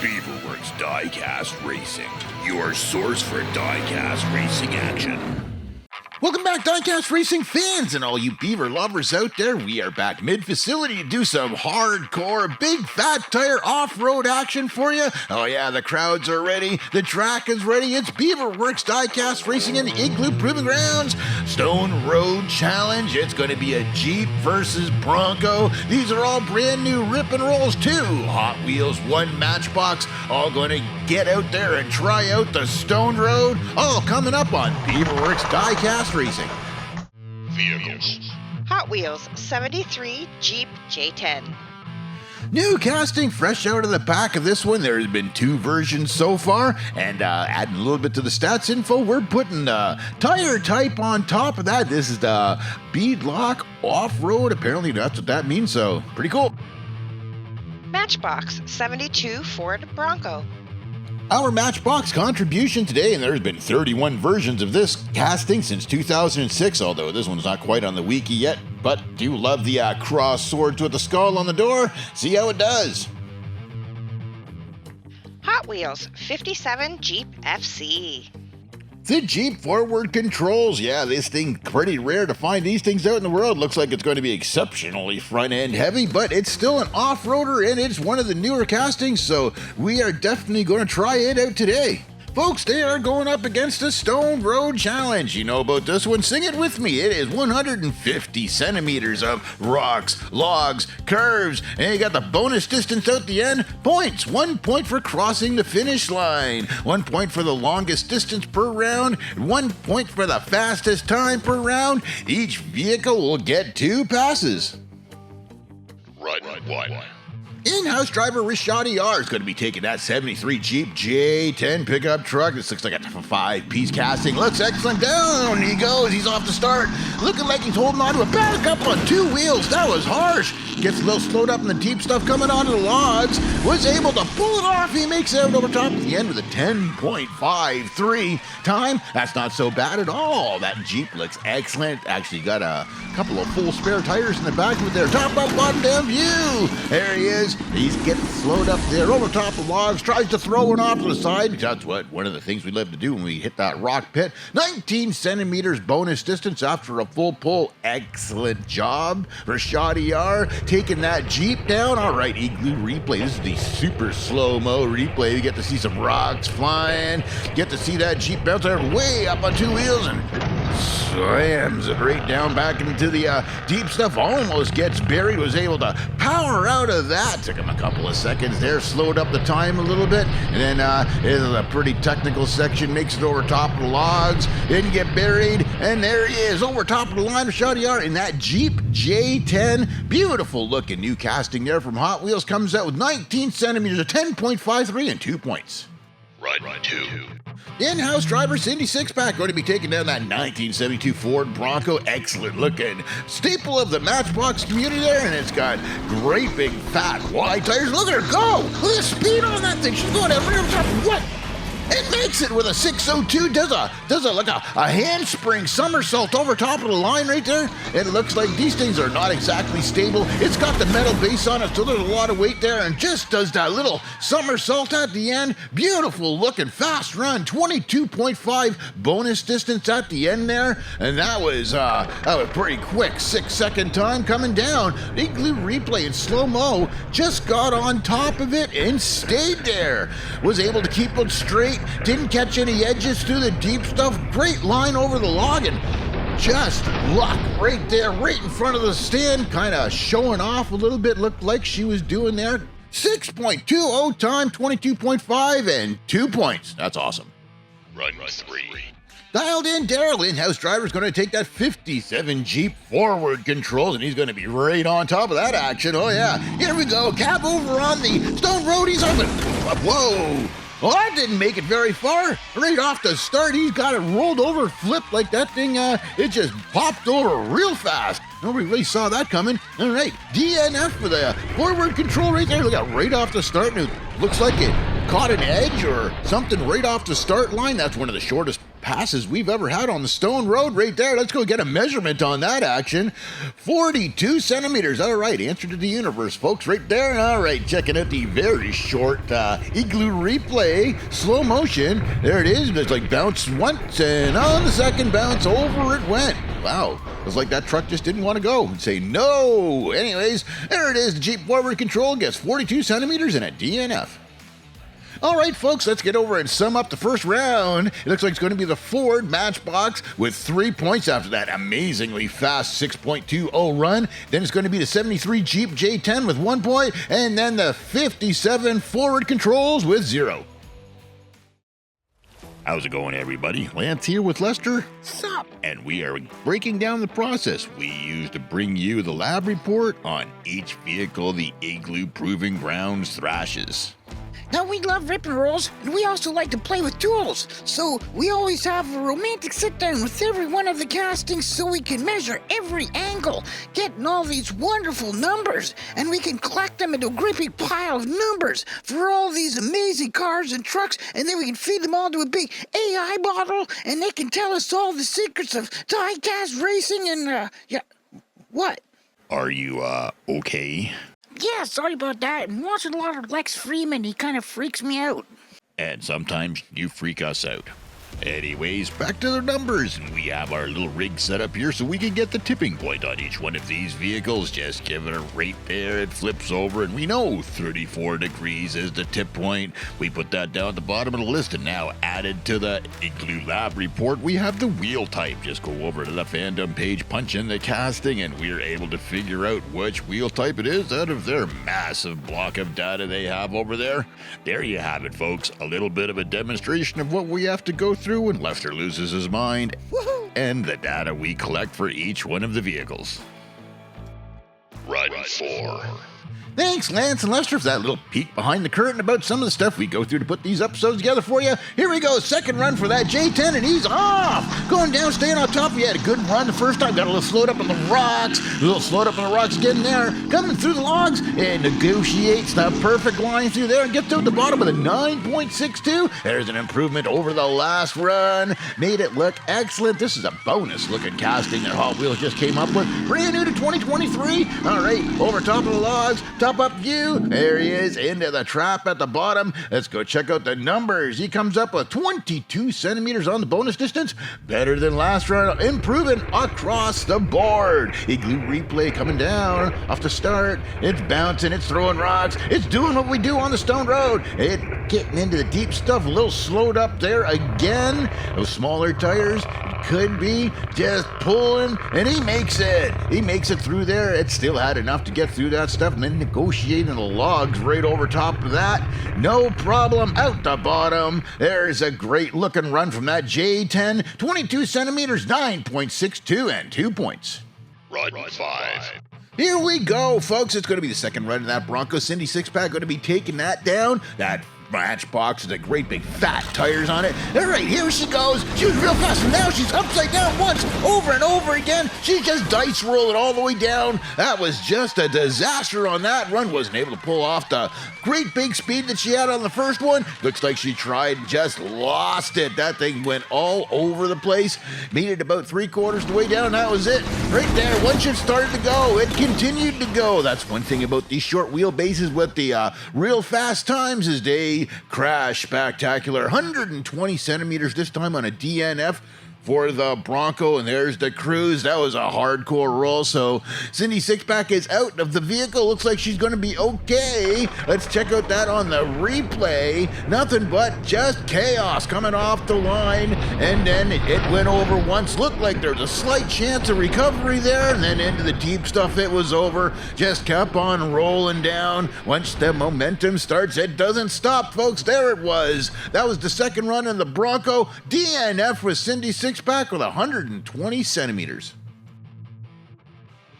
Beaverworx Diecast Racing, your source for diecast racing action. Welcome back, Diecast Racing fans and all you beaver lovers out there. We are back mid-facility to do some hardcore, big fat tire off-road action for you. Oh yeah, the crowds are ready, the track is ready. It's Beaverworx Diecast Racing in the Igloo Proving Grounds. Stone Road Challenge. It's going to be a Jeep versus Bronco. These are all brand new rip and rolls too. Hot Wheels, one Matchbox, all going to get out there and try out the Stone Road. All coming up on Beaverworx Diecast Racing. Vehicles. Hot Wheels 73 Jeep J10. New casting fresh out of the back of this one. There's been two versions so far, and adding a little bit to the stats info, we're putting tire type on top of that. This is the beadlock off-road. Apparently that's what that means, so pretty cool. Matchbox 72 Ford Bronco. Our Matchbox contribution today, and there's been 31 versions of this casting since 2006, although this one's not quite on the wiki yet, but do love the cross swords with the skull on the door. See how it does. Hot Wheels 57 Jeep FC. The Jeep forward controls. Yeah, this thing, pretty rare to find these things out in the world. Looks like it's going to be exceptionally front-end heavy, but it's still an off-roader, and it's one of the newer castings, so we are definitely going to try it out today. Folks, they are going up against the Stone Road Challenge. You know about this one? Sing it with me. It is 150 centimeters of rocks, logs, curves, and you got the bonus distance out the end. Points. 1 point for crossing the finish line. 1 point for the longest distance per round. 1 point for the fastest time per round. Each vehicle will get 2 passes. Right. In-house driver Rashadi R is going to be taking that 73 Jeep J10 pickup truck. This looks like a 5-piece casting. Looks excellent. Down he goes. He's off to start. Looking like he's holding on to a backup on 2 wheels. That was harsh. Gets a little slowed up in the deep stuff coming onto the logs. Was able to pull it off. He makes it out over top at the end with a 10.53 time. That's not so bad at all. That Jeep looks excellent. Actually got a couple of full spare tires in the back with their top up, bottom down view. There he is. He's getting slowed up there over top of logs, tries to throw one off to the side. That's one of the things we love to do when we hit that rock pit. 19 centimeters bonus distance after a full pull. Excellent job. Rashadi R taking that Jeep down. All right, Igloo replay. This is the super slow-mo replay. We get to see some rocks flying. Get to see that Jeep bounce out way up on 2 wheels and slams it right down back into the deep stuff. Almost gets buried. Was able to power out of that. Took him a couple of seconds there, slowed up the time a little bit, and then this is a pretty technical section, makes it over top of the logs, didn't get buried, and there he is, over top of the line of Shadiar in that Jeep J10. Beautiful looking new casting there from Hot Wheels. Comes out with 19 centimeters, a 10.53, and 2 points. Right. 2. In-house driver Cindy Sixpack going to be taking down that 1972 Ford Bronco. Excellent looking staple of the Matchbox community there, and it's got great big fat wide tires. Look at her go! Look at the speed on that thing. She's going every top. What? It makes it with a 602, does a handspring somersault over top of the line right there. It looks like these things are not exactly stable. It's got the metal base on it, so there's a lot of weight there, and just does that little somersault at the end. Beautiful looking, fast run, 22.5 bonus distance at the end there, and that was pretty quick. 6-second time coming down. Igloo replay in slow-mo just got on top of it and stayed there. Was able to keep it straight. Didn't catch any edges through the deep stuff. Great line over the log and just luck right there, right in front of the stand. Kind of showing off a little bit. Looked like she was doing there. 6.20 time, 22.5 and 2 points. That's awesome. Right 3. Dialed in Daryl, in-house driver, is going to take that 57 Jeep forward controls, and he's going to be right on top of that action. Oh yeah, here we go. Cab over on the Stone Road. He's open. Whoa. Well, that didn't make it very far. Right off the start, he's got it rolled over, flipped like that thing, it just popped over real fast. Nobody really saw that coming. All right, DNF for the forward control right there. Look out, right off the start, and it looks like it caught an edge or something right off the start line. That's one of the shortest passes we've ever had on the stone road right there. Let's go get a measurement on that action. 42 centimeters. All right, answer to the universe, folks, right there. All right, checking out the very short igloo replay, slow motion. There it is. It's like bounced once, and on the second bounce, over it went. Wow, it was like that truck just didn't want to go and say no. Anyways, there it is. The Jeep forward control gets 42 centimeters and a DNF. All right, folks, let's get over and sum up the first round. It looks like it's going to be the Ford Matchbox with 3 points after that amazingly fast 6.20 run. Then it's going to be the 73 Jeep J10 with 1 point, and then the 57 Forward Controls with 0. How's it going, everybody? Lance here with Lester. Sup? And we are breaking down the process we use to bring you the lab report on each vehicle the Igloo Proving Grounds thrashes. Now, we love rip and rolls, and we also like to play with tools. So we always have a romantic sit-down with every one of the castings so we can measure every angle, getting all these wonderful numbers, and we can collect them into a great big pile of numbers for all these amazing cars and trucks, and then we can feed them all to a big AI model, and they can tell us all the secrets of Diecast racing and, what? Are you, okay? Yeah, sorry about that. I'm watching a lot of Lex Freeman. He kind of freaks me out. And sometimes you freak us out. Anyways, back to the numbers, and we have our little rig set up here so we can get the tipping point on each one of these vehicles. Just give it a rate there, it flips over, and we know 34 degrees is the tip point. We put that down at the bottom of the list, and now added to the Igloo Lab report, we have the wheel type. Just go over to the fandom page, punch in the casting, and we're able to figure out which wheel type it is out of their massive block of data they have over there. There you have it, folks. A little bit of a demonstration of what we have to go through when Lester loses his mind. Woohoo! And the data we collect for each one of the vehicles. Run 4. Thanks, Lance and Lester, for that little peek behind the curtain about some of the stuff we go through to put these episodes together for you. Here we go, second run for that J10, and he's off! Going down, staying on top. He had a good run the first time, got a little slowed up on the rocks, getting there, coming through the logs, and negotiates the perfect line through there and gets out the bottom with a 9.62. There's an improvement over the last run. Made it look excellent. This is a bonus-looking casting that Hot Wheels just came up with. Brand new to 2023. All right, over top of the logs, top up view. There he is, into the trap at the bottom. Let's go check out the numbers. He comes up with 22 centimeters on the bonus distance. Better than last run, improving across the board. Igloo replay coming down off the start. It's bouncing, it's throwing rocks. It's doing what we do on the stone road. It getting into the deep stuff, a little slowed up there again. Those smaller tires, could be just pulling, and he makes it. He makes it through there. It still had enough to get through that stuff, and then negotiating the logs right over top of that. No problem. Out the bottom. There's a great looking run from that J10. 22 centimeters, 9.62, and 2 points. Run 5. Here we go, folks. It's going to be the second run of that Bronco. Cindy Sixpack going to be taking that down. That Matchbox with a great big fat tires on it. All right, here she goes. She was real fast, and now she's upside down once, over and over again. She's just dice rolling all the way down. That was just a disaster on that run. Wasn't able to pull off the great big speed that she had on the first one. Looks like she tried and just lost it. That thing went all over the place. Made it about 3/4 the way down. That was it. Right there. Once it started to go, it continued to go. That's one thing about these short wheelbases with the real fast times is they crash spectacular. 120 centimeters this time on a DNF for the Bronco, and there's the Cruise. That was a hardcore roll. So Cindy Sixpack is out of the vehicle. Looks like she's going to be okay. Let's check out that on the replay. Nothing but just chaos coming off the line, and then it went over once. Looked like there was a slight chance of recovery there, and then into the deep stuff it was over. Just kept on rolling down. Once the momentum starts, it doesn't stop, folks. There it was. That was the second run in the Bronco. DNF with Cindy Sixpack with 120 centimeters.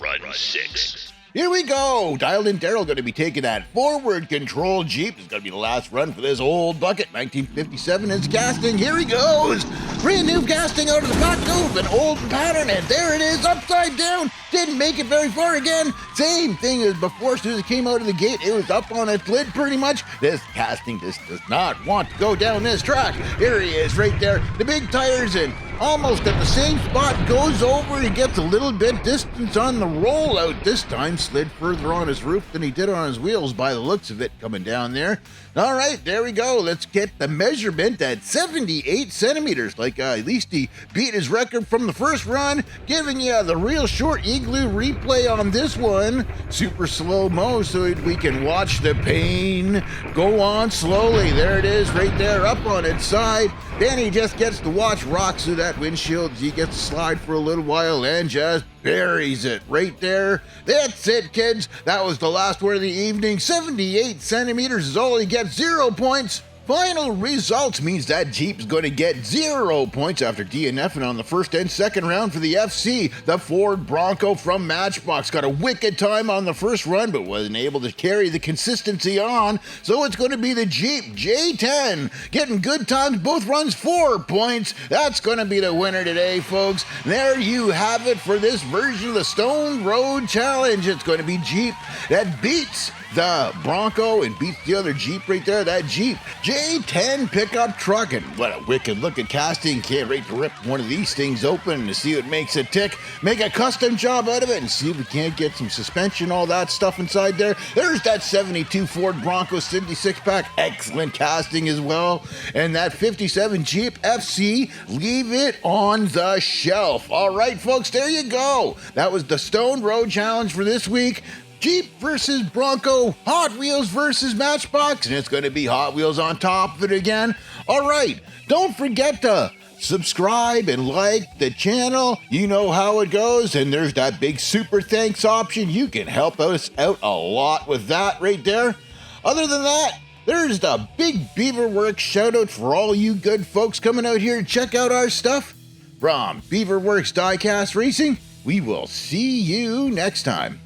Run 6. Here we go. Dialed in Daryl going to be taking that forward control Jeep. It's going to be the last run for this old bucket. 1957 is casting. Here he goes. Brand new casting out of the back of an old pattern. And there it is, upside down. Didn't make it very far again. Same thing as before. As soon as it came out of the gate, it was up on its lid pretty much. This casting just does not want to go down this track. Here he is right there. The big tires in. Almost at the same spot, goes over, he gets a little bit distance on the rollout. This time slid further on his roof than he did on his wheels by the looks of it coming down there. All right, there we go. Let's get the measurement at 78 centimeters. At least he beat his record from the first run, giving you the real short igloo replay on this one. Super slow-mo so we can watch the pain go on slowly. There it is right there up on its side. Then he just gets to watch rocks through that windshield. He gets to slide for a little while and just buries it right there. That's it, kids. That was the last word of the evening. 78 centimeters is all he gets. 0 points. Final results means that Jeep's going to get 0 points after DNFing on the first and second round for the FC. The Ford Bronco from Matchbox got a wicked time on the first run, but wasn't able to carry the consistency on. So it's going to be the Jeep J10 getting good times, both runs, 4 points. That's going to be the winner today, folks. There you have it for this version of the Stone Road Challenge. It's going to be Jeep that beats the Bronco and beats the other Jeep right there, that Jeep J10 pickup truck. And what a wicked looking casting. Can't wait to rip one of these things open to see what makes it tick, make a custom job out of it, and see if we can't get some suspension, all that stuff inside there. There's that 72 Ford Bronco 76 pack, excellent casting as well. And that 57 Jeep FC, leave it on the shelf. All right, folks, there you go. That was the Stone Road Challenge for this week. Jeep versus Bronco, Hot Wheels versus Matchbox, and it's going to be Hot Wheels on top of it again. All right, don't forget to subscribe and like the channel. You know how it goes, and there's that big super thanks option. You can help us out a lot with that right there. Other than that, there's the big Beaverworx shout out for all you good folks coming out here to check out our stuff. From Beaverworx Diecast Racing, we will see you next time.